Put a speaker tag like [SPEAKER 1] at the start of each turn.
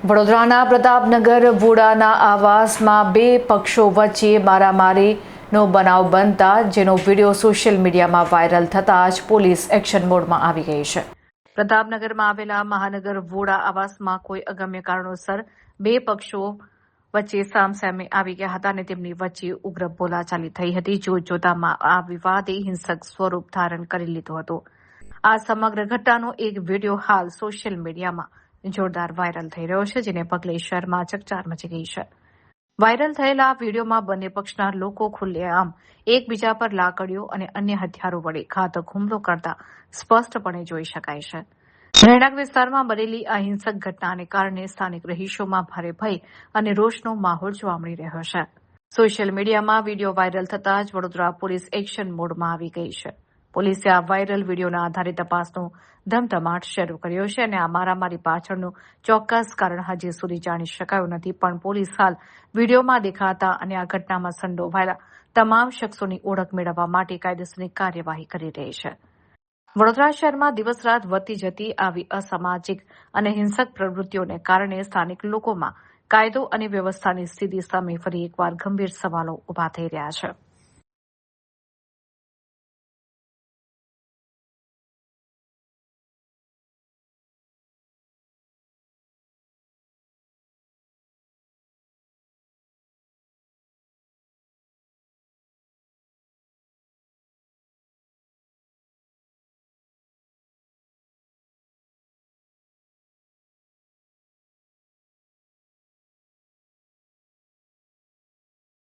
[SPEAKER 1] વડોદરાના પ્રતાપનગર વોડાના આવાસમાં બે પક્ષો વચ્ચે મારામારીનો બનાવ બનતા જેનો વિડીયો સોશિયલ મીડિયામાં વાયરલ થતાં જ પોલીસ એક્શન મોડમાં આવી ગઈ છે. પ્રતાપનગરમાં આવેલા મહાનગર વોડા આવાસમાં કોઈ અગમ્ય કારણોસર બે પક્ષો વચ્ચે સામસામે આવી ગયા હતા અને તેમની વચ્ચે ઉગ્ર બોલાચાલી થઈ હતી. જોતજોતામાં આ વિવાદે હિંસક સ્વરૂપ ધારણ કરી લીધું હતું. આ સમગ્ર ઘટનાનો એક વિડીયો હાલ સોશિયલ મીડિયામાં જોરદાર વાયરલ થઈ રહ્યો છે, જેને પગલે શહેરમાં ચકચાર મચી ગઈ છે. વાયરલ થયેલા આ વિડીયોમાં બંને પક્ષના લોકો ખુલ્લેઆમ એકબીજા પર લાકડીઓ અને અન્ય હથિયારો વડે ઘાતક હુમલો કરતા સ્પષ્ટપણે જોઈ શકાય છે. રહેણાંક વિસ્તારમાં બનેલી આ હિંસક ઘટનાને કારણે સ્થાનિક રહીશોમાં ભારે ભય અને રોષનો માહોલ જોવા મળી રહ્યો છે. સોશિયલ મીડિયામાં વિડીયો વાયરલ થતાં જ વડોદરા પોલીસ એક્શન મોડમાં આવી ગઈ છે. પોલીસે આ વાયરલ વિડીયોના આધારે તપાસનો ધમધમાટ શરૂ કર્યો છે અને આ મારામારી પાછળનું ચોક્કસ કારણ હજી સુધી જાણી શકાયું નથી, પણ પોલીસ હાલ વિડીયોમાં દેખાતા અને આ ઘટનામાં સંડોવાયેલા તમામ શખ્સોની ઓળખ મેળવવા માટે કાયદેસરની કાર્યવાહી કરી રહી છે. વડોદરા શહેરમાં દિવસ રાત વધતી જતી આવી અસામાજિક અને હિંસક પ્રવૃત્તિઓને કારણે સ્થાનિક લોકોમાં કાયદો અને વ્યવસ્થાની સ્થિતિ સામે ફરી એકવાર ગંભીર સવાલો ઉભા થઈ રહ્યા છે.